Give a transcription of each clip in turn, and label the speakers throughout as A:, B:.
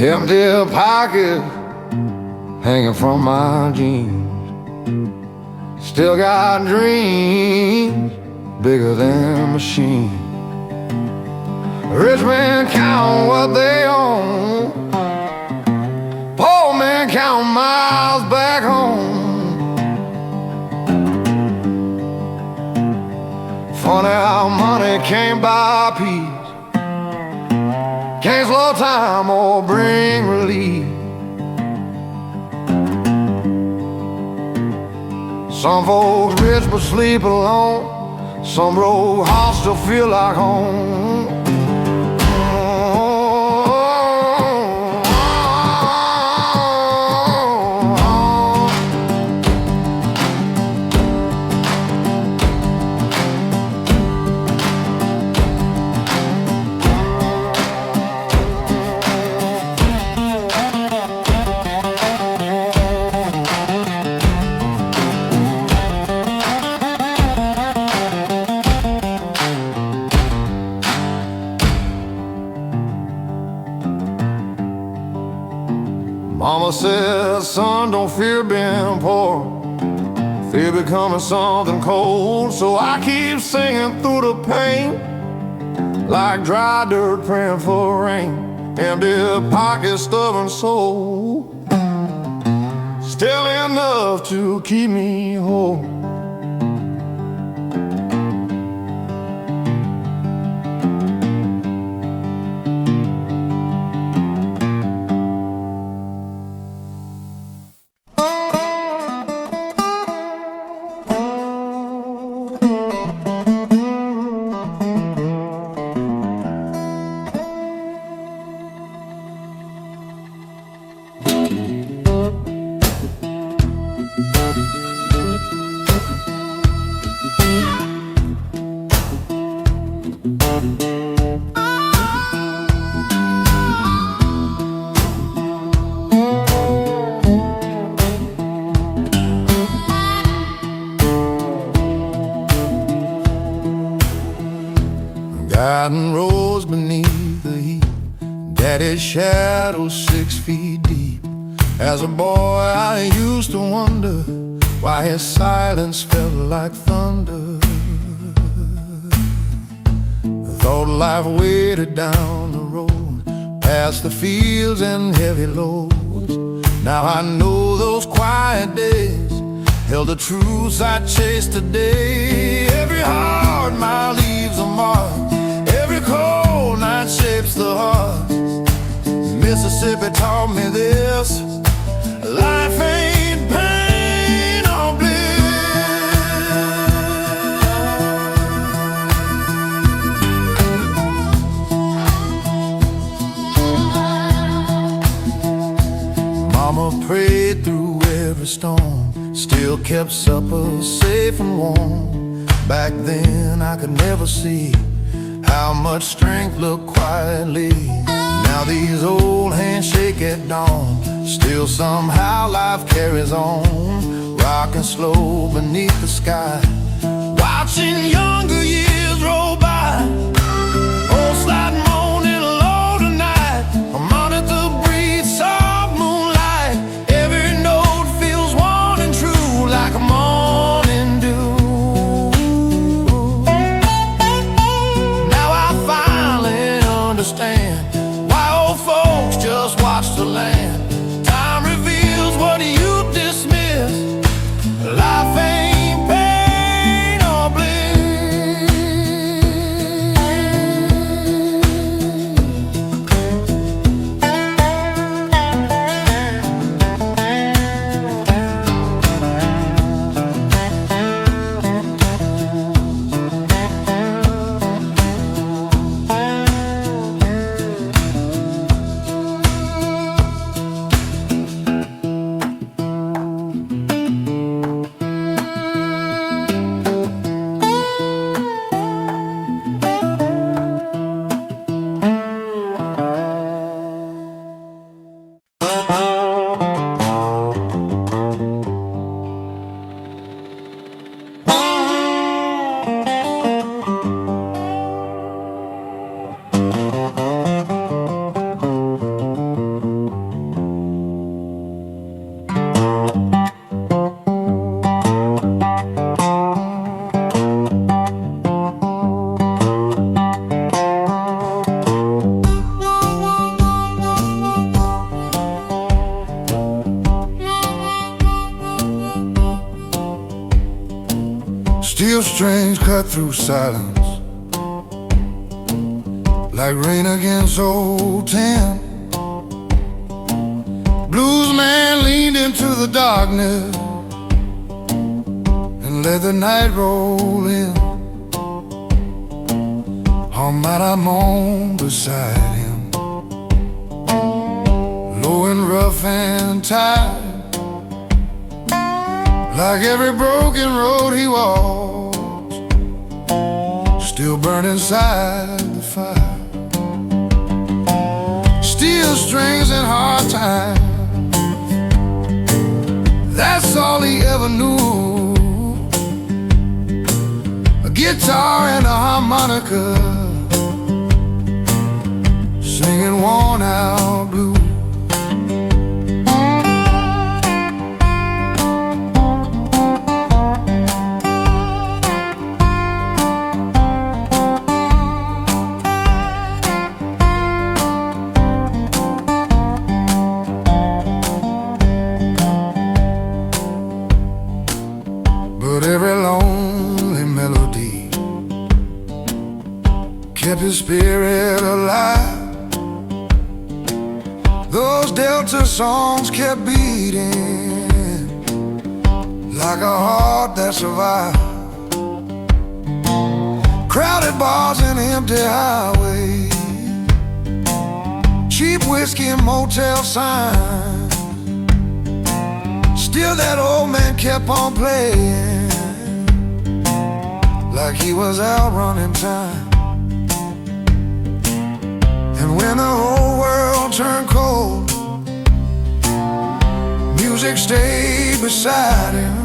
A: Empty pocket hanging from my jeans. Still got dreams bigger than machines. Rich men count what they own, poor men count miles back home. Funny how money can't buy peace, can't slow time or bring relief. Some folks rich but sleep alone, some broke hearts still feel like home. Mama says, son, don't fear being poor, fear becoming something cold. So I keep singing through the pain, like dry dirt praying for rain. Empty pocket, stubborn soul, still enough to keep me whole. Garden rose beneath the heat, Daddy's shadow 6 feet deep. As a boy I used to wonder why his silence felt like thunder. Thought life waited down the road, past the fields and heavy loads. Now I know those quiet days held the truths I chased today. Every hard mile leaves a mark, every cold night shapes the heart. Mississippi taught me this: life ain't pain or bliss. Mama prayed through every storm, still kept supper safe and warm. Back then I could never see how much strength looked quietly. Now these old hands shake at dawn, still somehow life carries on. Rocking slow beneath the sky, watching younger years roll by. Old slide moaning low tonight, I'm underneath the breeze, soft moonlight. Every note feels warm and true, like a morning dew. Now I finally understand why old folks just watch the land. Time reveals what you dismiss. Life ain't pain or bliss. strings cut through silence like rain against old tin. Blues man leaned into the darkness and let the night roll in. All night I moaned beside him, low and rough and tired, like every broken road he walks, still burning inside the fire. Steel strings and hard times, that's all he ever knew. A guitar and a harmonica, singing worn out blues. But every lonely melody kept his spirit alive. Those Delta songs kept beating like a heart that survived. Crowded bars and empty highways, cheap whiskey and motel signs, still that old man kept on playing like he was out running time. And when the whole world turned cold, music stayed beside him.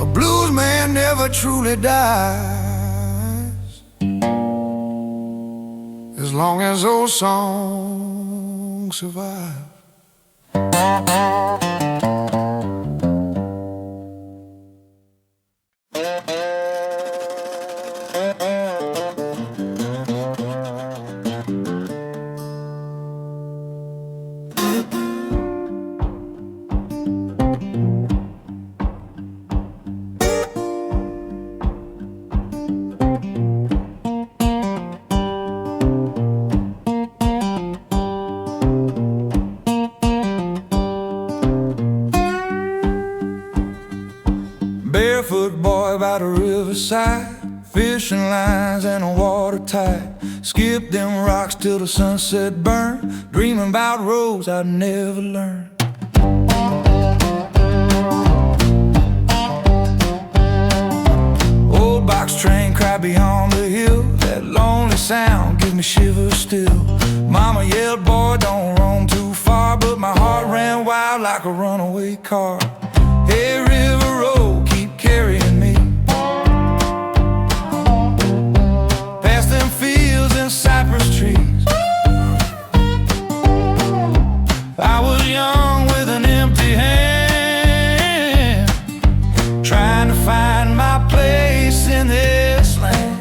A: A blues man never truly dies, as long as those songs survive. Barefoot boy by the riverside, fishing lines and a water tide. Skip them rocks till the sunset burn, dreaming about roads I'd never learn. Old box train cried beyond the hill, that lonely sound gives me shivers still. Mama yelled, boy, don't roam too far, but my heart ran wild like a runaway car. Hey, river road, keep carrying me past them fields and cypress trees. I was young with an empty hand, trying to find my place in this land.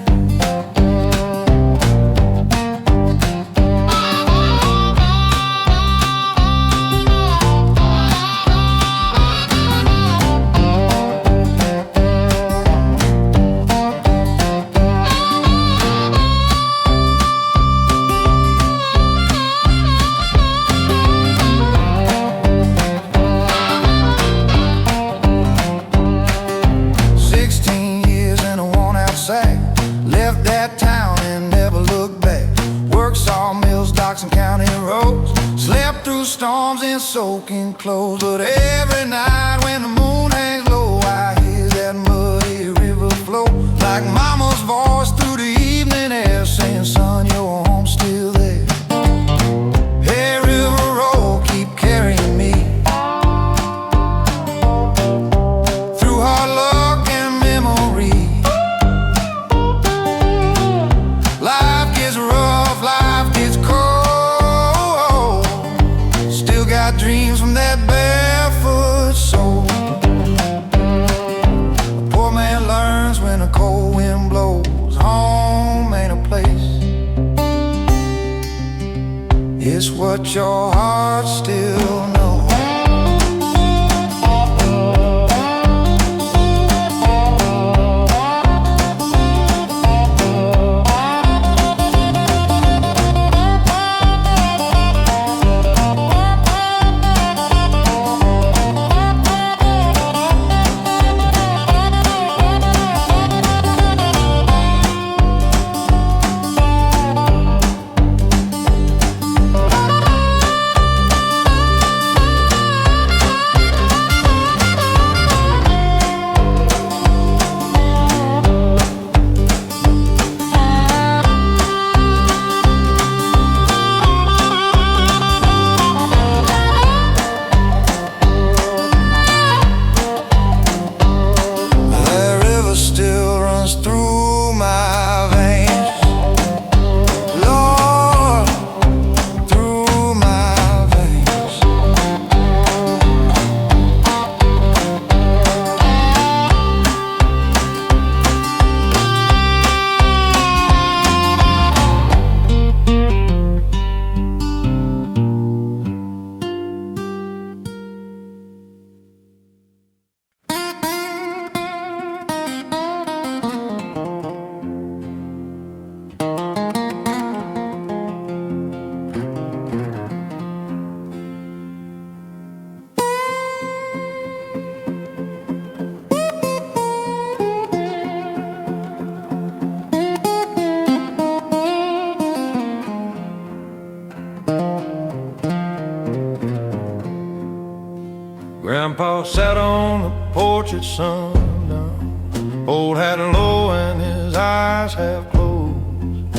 A: Left that town and never looked back. Worked sawmills, docks and county roads. Slept through storms in soaking clothes. But every night when the moon hangs low, I hear that muddy river flow, like mama's voice through the evening air, saying, son, your home's still there. Hey, river road, keep carrying me through hard luck and memory. Life gets rough, life gets cold, still got dreams from that barefoot soul. A poor man learns when a cold wind blows, home ain't a place, it's what your heart still knows. porch at sundown. Old hat low and his eyes half closed.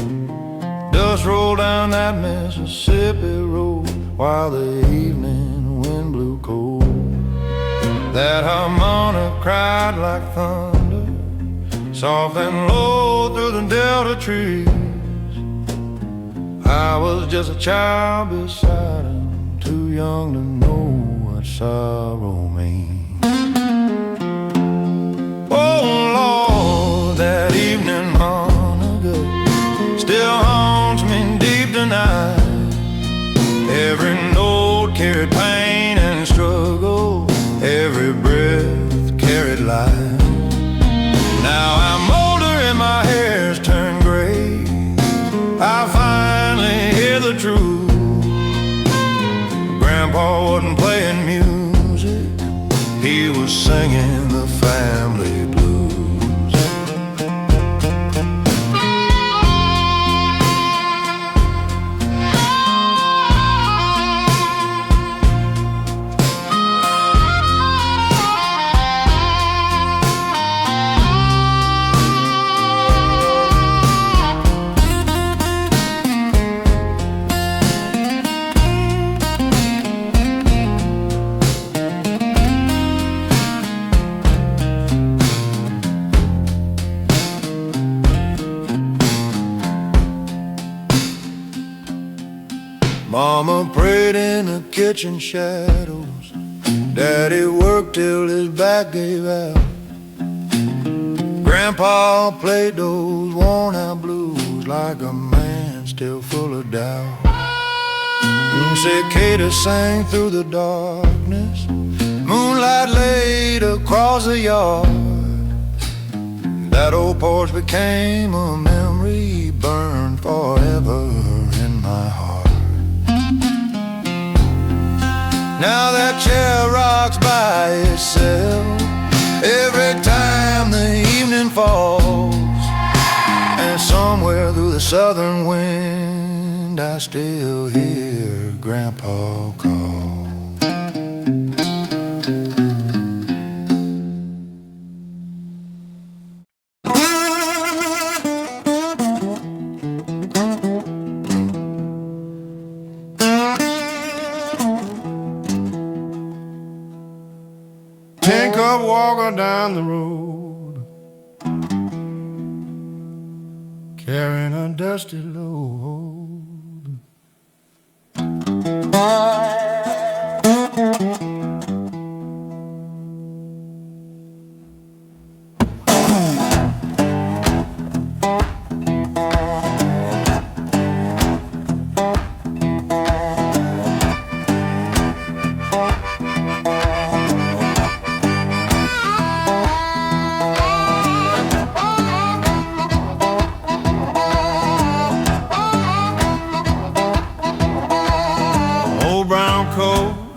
A: Dust rolled down that Mississippi road while the evening wind blew cold. That harmonica cried like thunder, soft and low through the delta trees. I was just a child beside him, too young to know what sorrow means. Oh Lord, that evening harmonica still haunts me deep tonight. Every note carried pain and struggle, every breath carried life. Now I'm older and my hair's turned gray. I finally hear the truth. Grandpa wasn't playing music, he was singing the family blues. Mama prayed in the kitchen shadows, Daddy worked till his back gave out. Grandpa played those worn out blues like a man still full of doubt. Cicada sang through the darkness, moonlight laid across the yard. That old porch became a memory, burned forever in my heart. Now that chair rocks by itself every time the evening falls, and somewhere through the southern wind I still hear Grandpa call. Tin cup walker down the road, carrying a dusty load.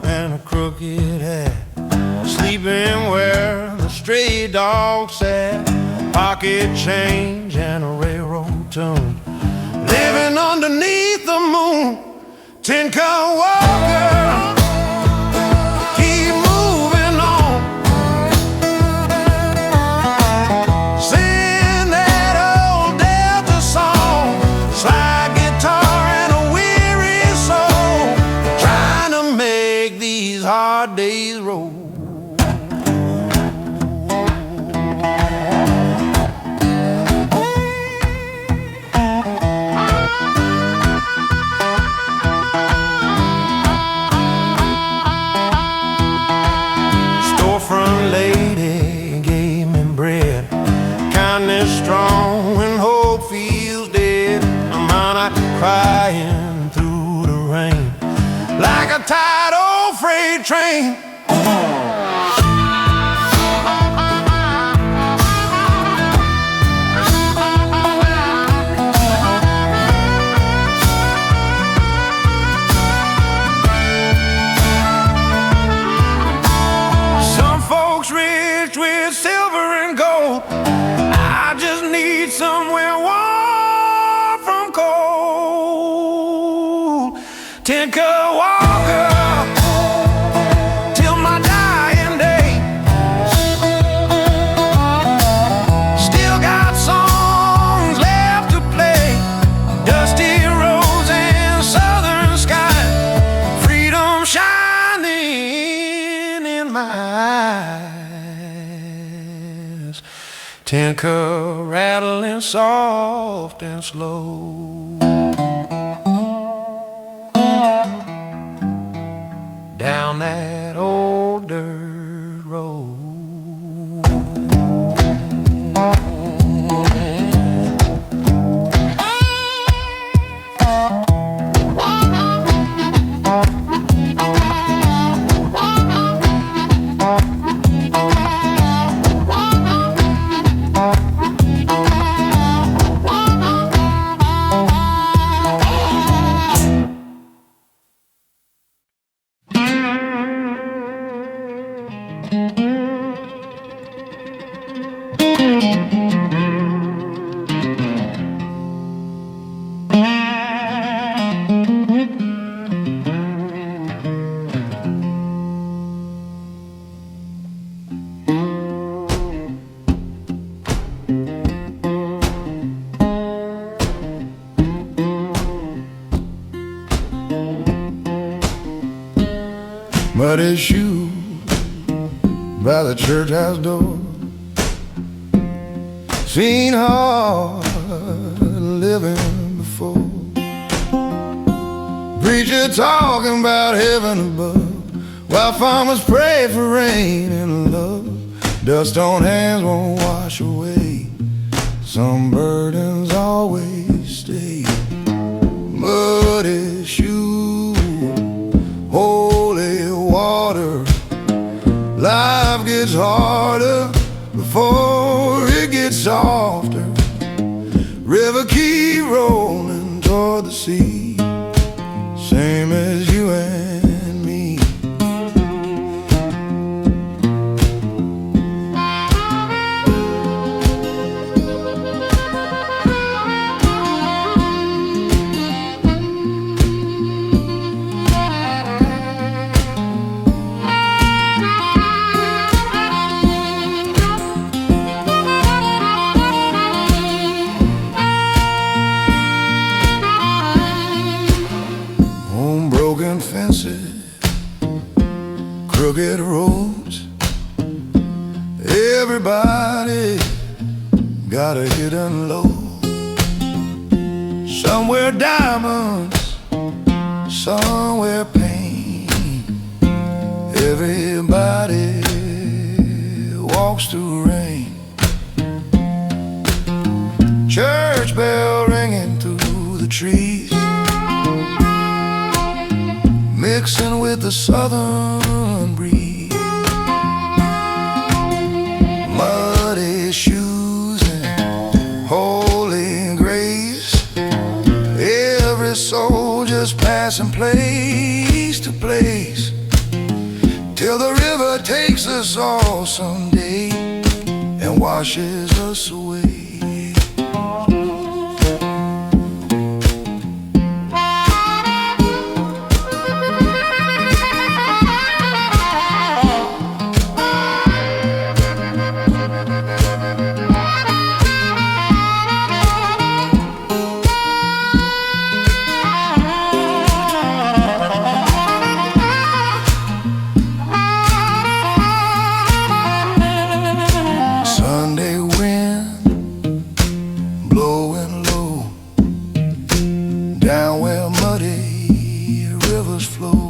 A: And a crooked hat, sleeping where the stray dog sat, pocket change and a railroad tune, living underneath the moon. Tin cup walker, keep moving on, sing that old Delta song, slide guitar and a weary soul, trying to make these hard days roll. Storefront lady gave me bread, kindness strong when hope feels dead. I'm out crying through the rain like a tired old freight train. Some folks rich with silver and gold, I just need somewhere warm from cold. Tin cup walker till my dying day. tin cup rattling soft and slow down that old dirt road. Muddy shoes by the church house door. Seen hard living before. Preacher talking about heaven above, while farmers pray for rain and love. Dust on hands won't wash away, some burdens always stay. Muddy shoes, holy water. Life gets harder before it gets softer. River keep rolling toward the sea, same as you and me. Broken fences, crooked roads. Everybody got a hidden load. Somewhere diamonds, somewhere pain. Everybody walks through rain. Church bell ringing through the trees, mixing with the southern breeze. Muddy shoes and holy grace. Every soul just passing place to place, till the river takes us all someday and washes us away. Sunday wind blowing low down where muddy rivers flow.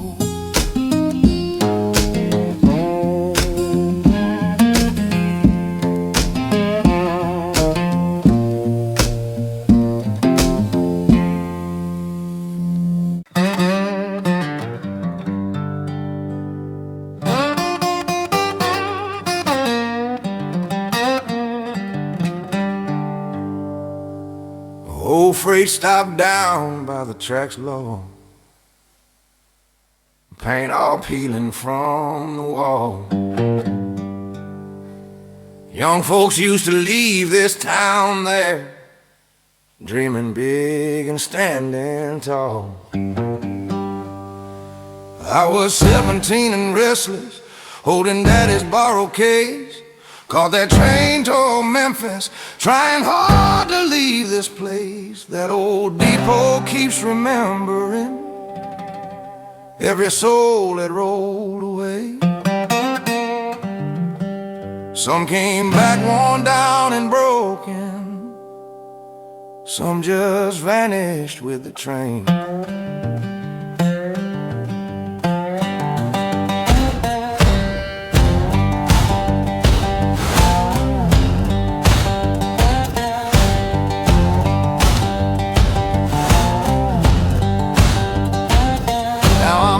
A: Old freight stopped down by the tracks low, paint all peeling from the wall. Young folks used to leave this town there, dreaming big and standing tall. I was 17 and restless, holding daddy's borrowed case. Caught that train to Memphis, trying hard to leave this place. That old depot keeps remembering every soul that rolled away. Some came back worn down and broken, some just vanished with the train.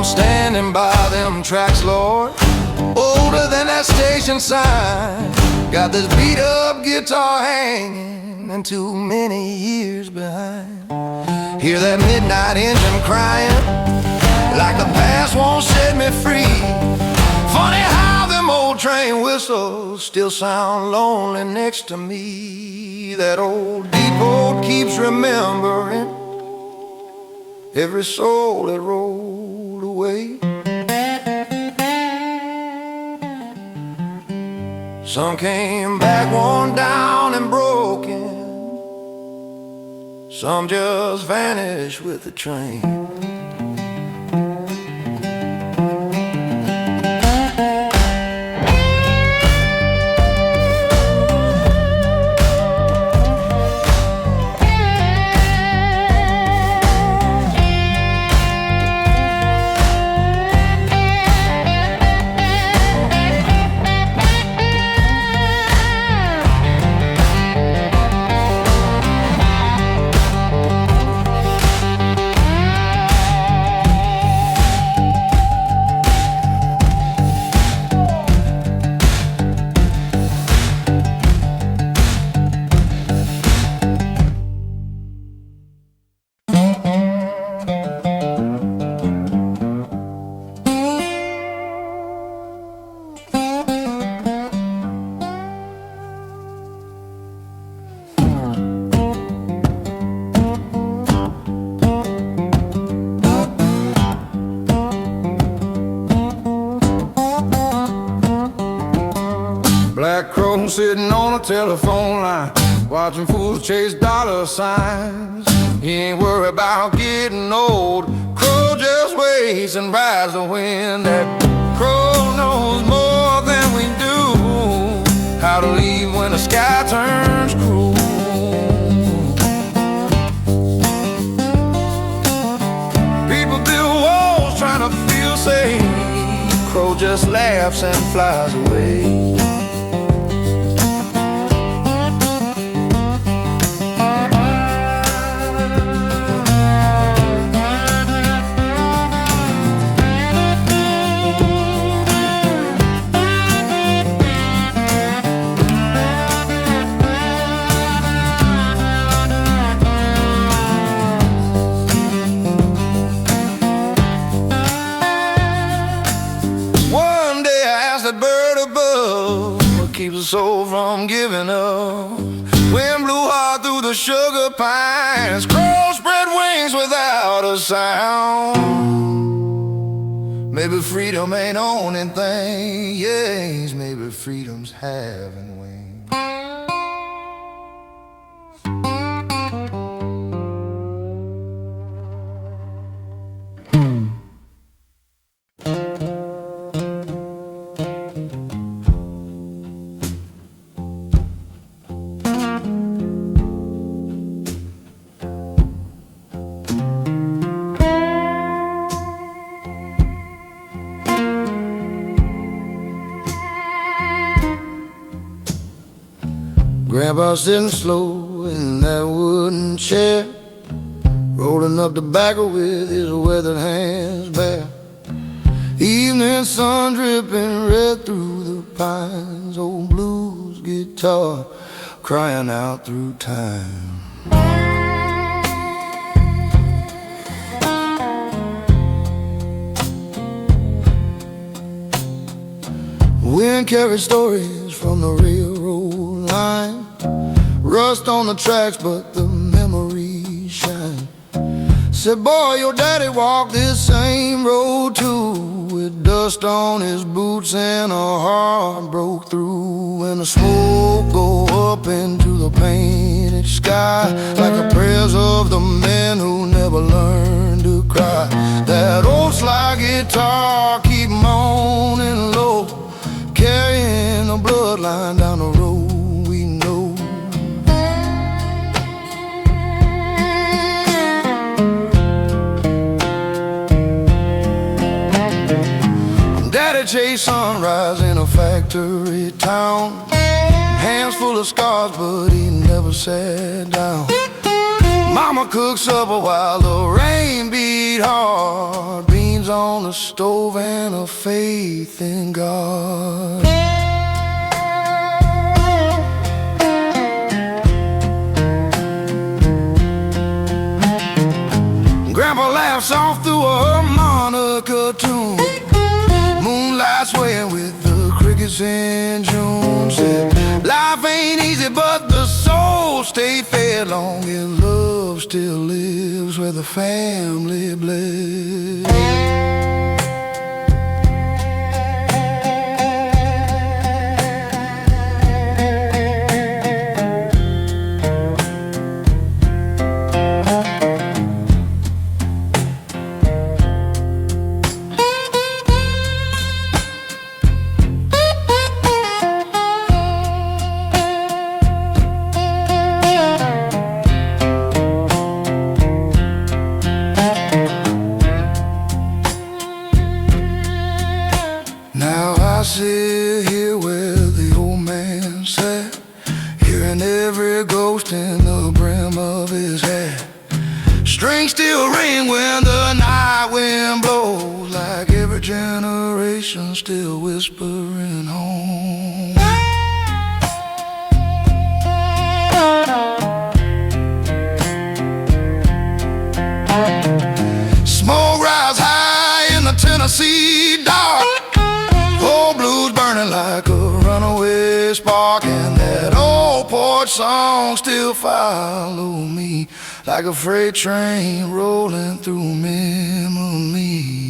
A: Standing by them tracks, Lord, older than that station sign. Got this beat up guitar hanging and too many years behind. Hear that midnight engine crying like the past won't set me free. Funny how them old train whistles still sound lonely next to me. That old depot keeps remembering every soul that rolled away. Some came back worn down and broken, some just vanished with the train. Black crow sitting on a telephone line, watching fools chase dollar signs. He ain't worried about getting old. Crow just waits and rides the wind. That crow knows more than we do, how to leave when the sky turns cruel. People build walls trying to feel safe. Crow just laughs and flies away. Keeps the soul from giving up. Wind blew hard through the sugar pines. Crows spread wings without a sound. Maybe freedom ain't owning things. Maybe freedom's having wings. Grandpa sitting slow in that wooden chair, rolling up tobacco with his weathered hands bare. Evening sun dripping red through the pines. Old blues guitar crying out through time. Wind carried stories from the railroad line. Rust on the tracks, but the memories shine. Said, boy, your daddy walked this same road too, with dust on his boots and a heart broke through. And the smoke go up into the painted sky, like the prayers of the men who never learned to cry. That old slide guitar keep moaning low, carrying the bloodline line down the road we know. Daddy chased sunrise in a factory town, hands full of scars, but he never sat down. Mama cooks supper while the rain beat hard, beans on the stove and a faith in God. Grandpa laughs off through a harmonica tune, moonlight swaying with the crickets in June. Said life ain't easy but the soul stay fed, long and love still lives where the family bled. Now I sit here where the old man sat, hearing every ghost in the brim of his hat. Strings still ring when the night wind blows, like every generation still whispering home. Smoke rise high in the Tennessee dark, old blues burning like a runaway spark, and that old porch song still follow me like a freight train rolling through memory.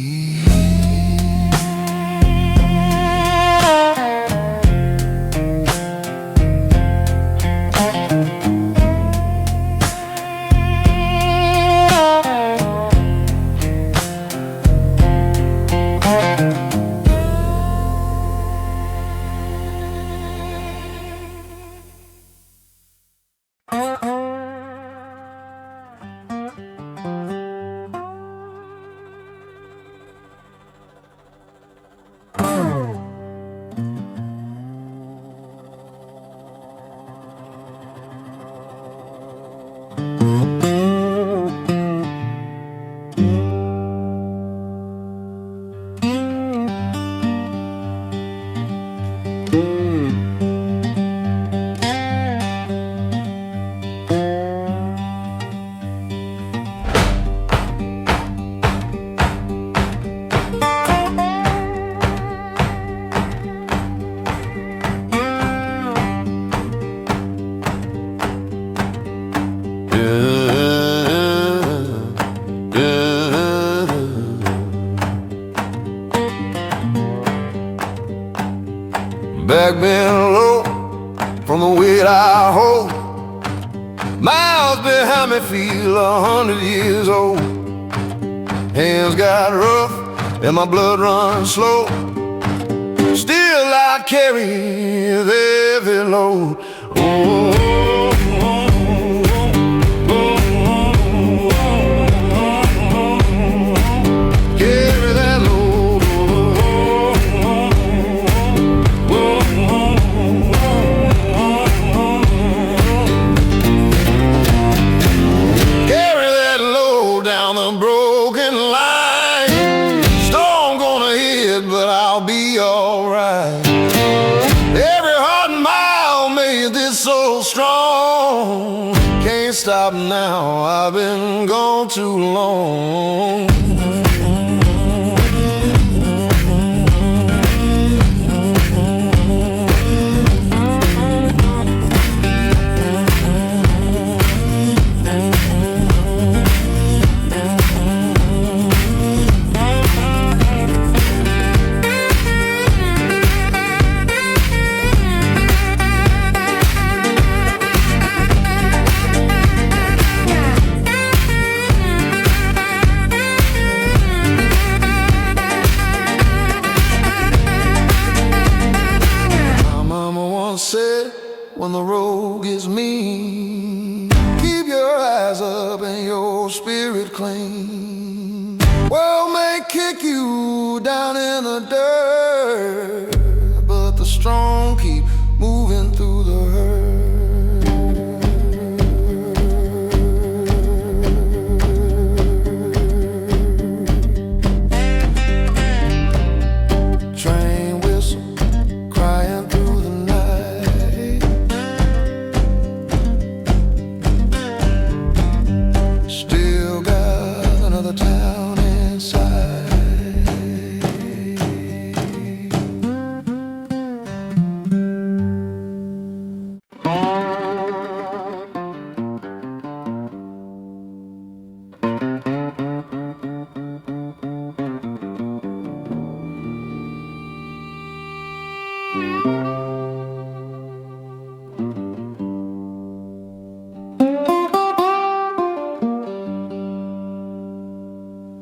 A: Back bend low from the weight I hold, miles behind me feel 100 years old. Hands got rough and my blood runs slow, still I carry the heavy load. Oh, stop now, I've been gone too long. your spirit clean. World may kick you down in the dirt, but the strong keep moving through the hurt. Train whistle crying through the night. Still got another town inside.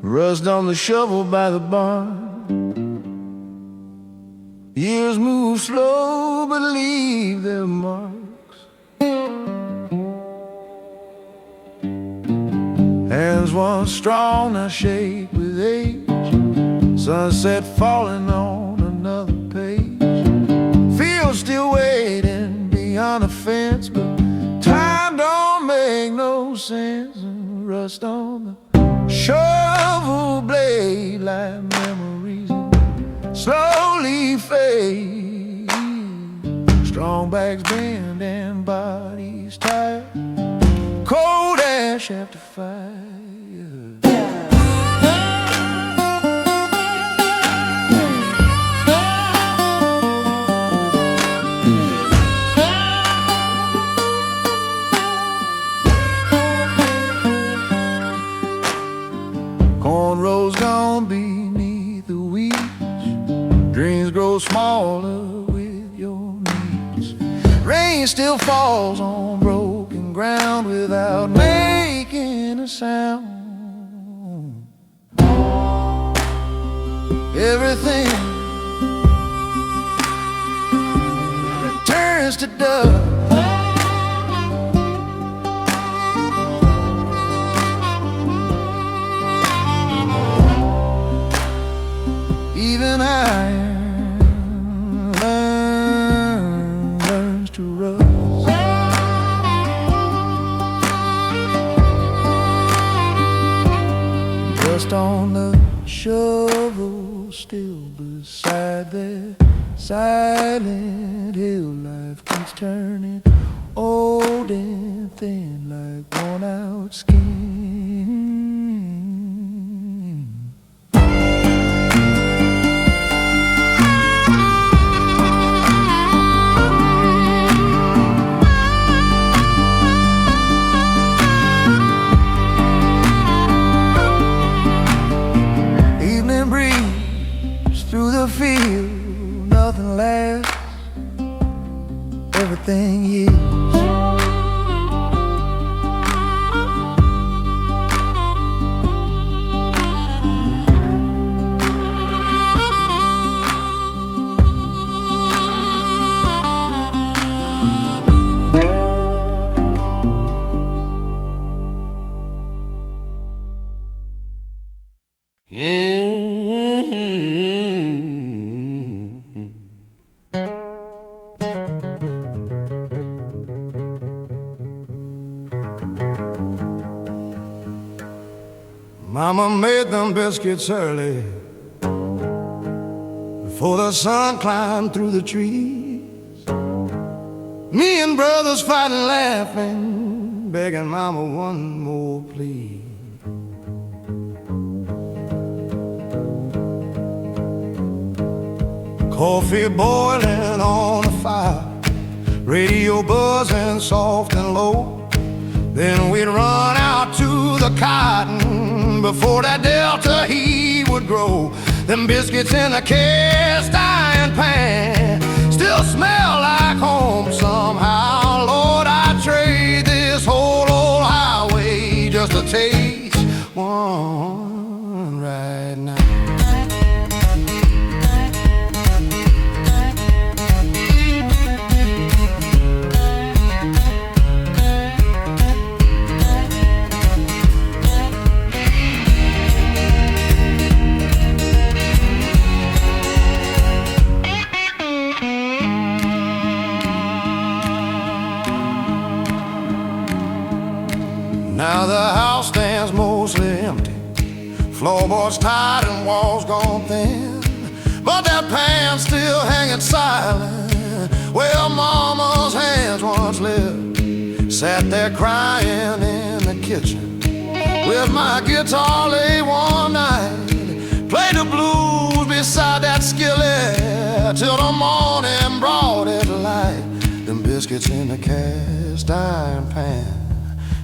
A: Rust on the shovel by the barn. Years move slow but leave their marks. Hands once strong, now shake with age. Sunset falling on another page. Fields still waiting beyond the fence, but time don't make no sense. And rust on the shovel blade like memories slowly fade. Strong backs bend and bodies tired. Cold ash after fire. Cornrows gone beneath the weeds. Dreams grow smaller with your needs. Rain still falls on broken ground without making a sound. Everything returns to dust. Even iron learns to rust. Rust on the shovel still beside their silent hill. Life keeps turning old and thin like worn out skin. Through the field, nothing lasts, everything yields. Mama made them biscuits early before the sun climbed through the trees. Me and brothers fighting, laughing, begging Mama one more plea. Coffee boiling on the fire, radio buzzing soft and low. Then we'd run out to the cotton before that delta heat would grow. Them biscuits in a cast iron pan still smell like home somehow. Lord, I'd trade this whole old highway just to taste one right now. the house stands mostly empty. Floorboards tight and walls gone thin, but that pan still hanging silent where Mama's hands once lived. Sat there crying in the kitchen with my guitar late one night. Played the blues beside that skillet till the morning brought it to light. Them biscuits in the cast iron pan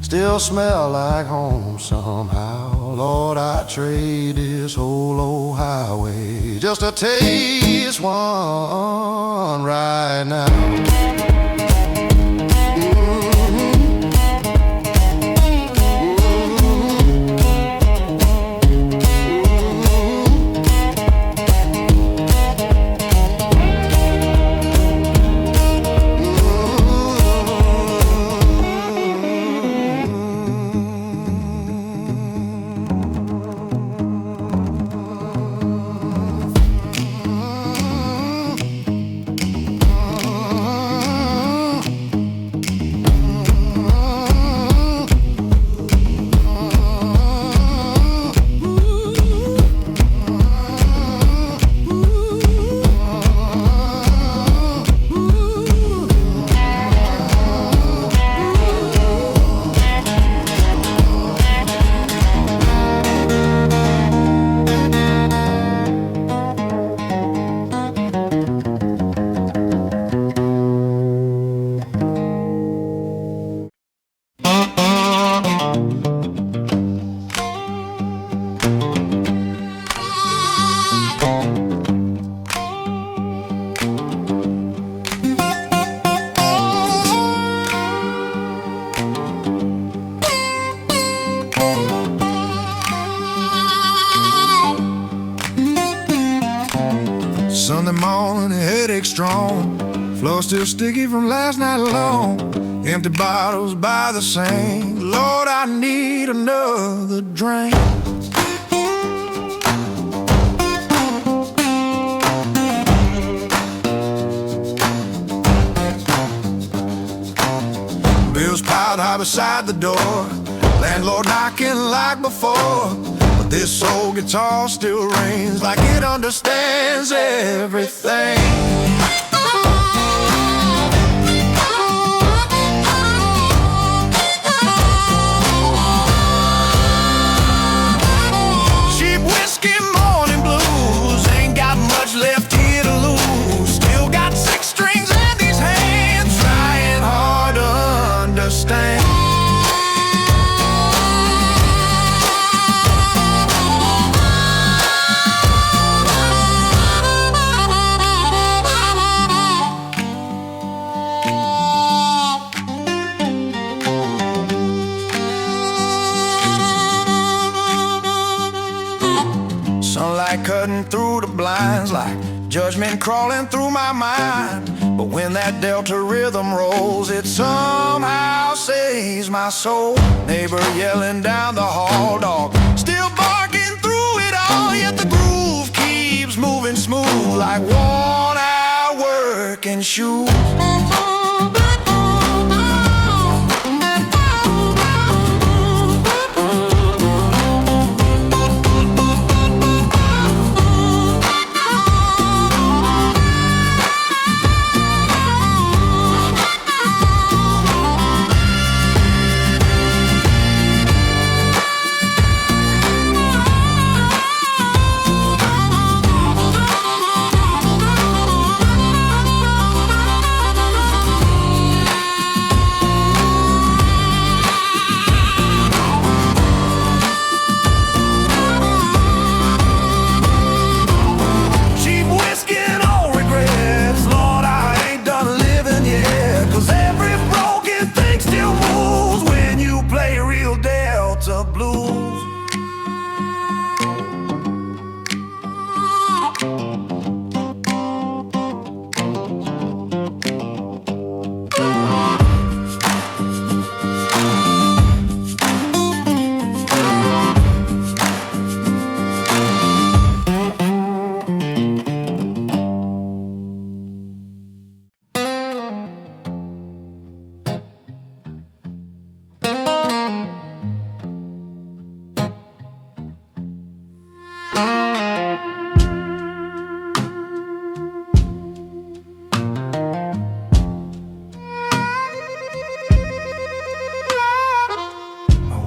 A: still smell like home somehow. Lord, I'd trade this whole old highway just to taste one right now. Sunday morning, headache strong, floor still sticky from last night alone. Empty bottles by the sink, Lord, I need another drink. Bills piled high beside the door, landlord knocking like before. But this old guitar still rings like it understands everything. Cheap whiskey, morning blues, ain't got much left here to lose. Still got 6 strings in these hands, trying hard to understand. Sunlight cutting through the blinds like judgment crawling through my mind. But when that Delta rhythm rolls, it somehow saves my soul. Neighbor yelling down the hall, dog still barking through it all. Yet the groove keeps moving smooth like worn out working shoes.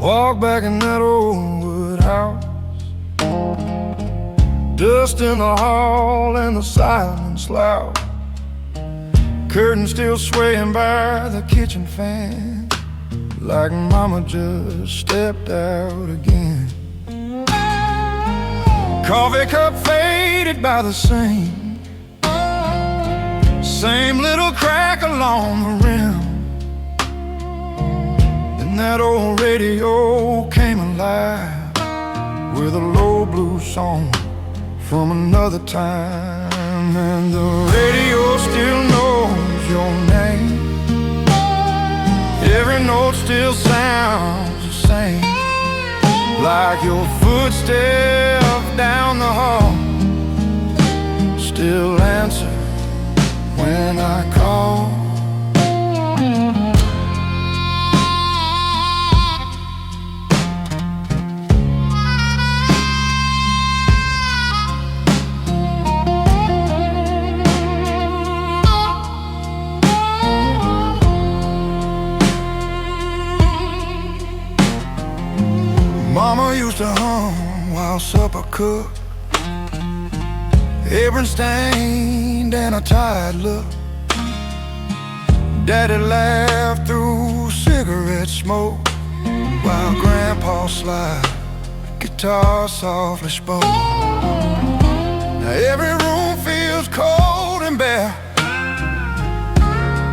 A: Walk back in that old wood house, dust in the hall and the silence loud, curtain still swaying by the kitchen fan, like mama just stepped out again. Coffee cup faded by the same little crack along the rim. Then that old radio came alive with a low blue song from another time. And the radio still knows your name, every note still sounds the same, like your footsteps down the hall still answer when I call. Mama used to hum while supper cooked, apron stained and a tired look. Daddy laughed through cigarette smoke while Grandpa slide guitar softly spoke. Now every room feels cold and bare,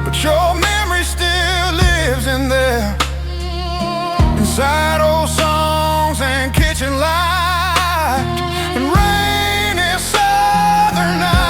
A: but your memory still lives in there, inside old songs and kitchen light and rainy southern night.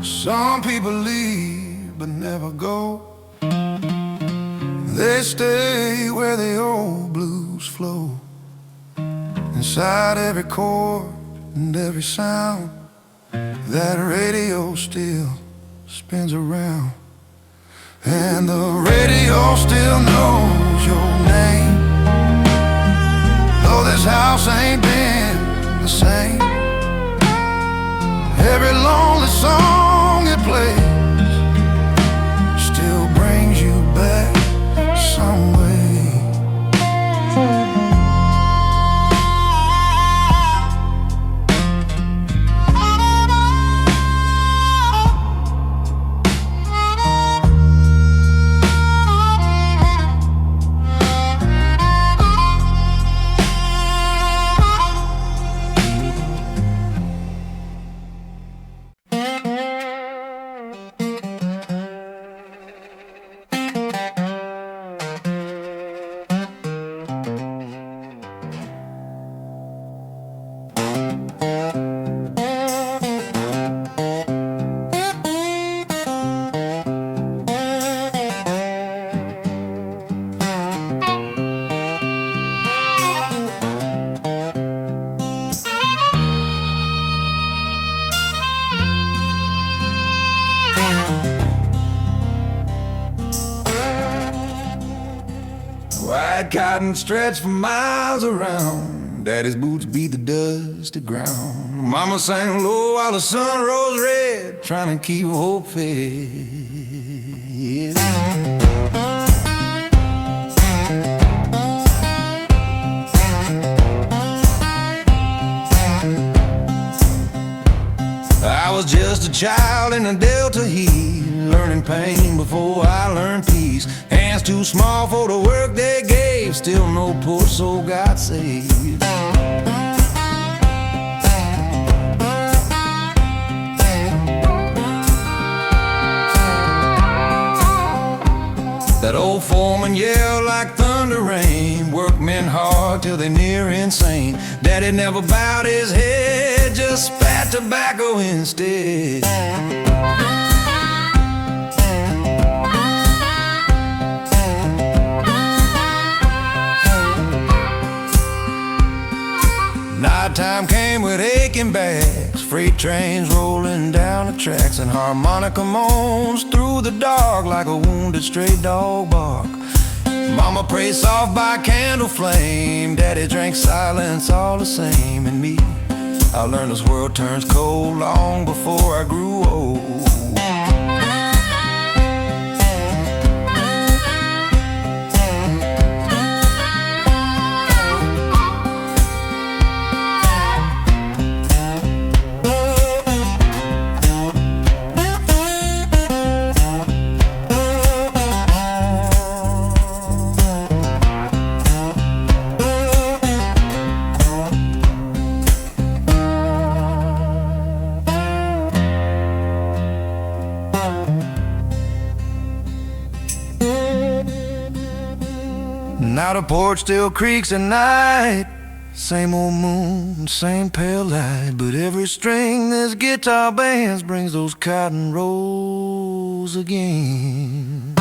A: Some people leave but never go. They stay where the old blues flow, inside every chord and every sound. That radio still spins around, and the radio still knows your name, though this house ain't been the same. Every lonely song it plays still brings you back some way. White cotton stretched for miles around, Daddy's boots beat the dusty ground. Mama sang low while the sun rose red, trying to keep hope fed. I was just a child in the Delta heat, learning pain before I learned peace. Hands too small for the work they gave, still no poor soul got saved. That old foreman yelled like thunder rain, workmen working hard till they're near insane. Daddy never bowed his head, just spat tobacco instead. Nighttime came with aching backs, freight trains rolling down the tracks, and harmonica moans through the dark like a wounded stray dog bark. Mama prayed soft by candle flame, Daddy drank silence all the same. And me, I learned this world turns cold long before I grew old. Now the porch still creaks at night, same old moon, same pale light. But every string this guitar bands brings those cotton rolls again.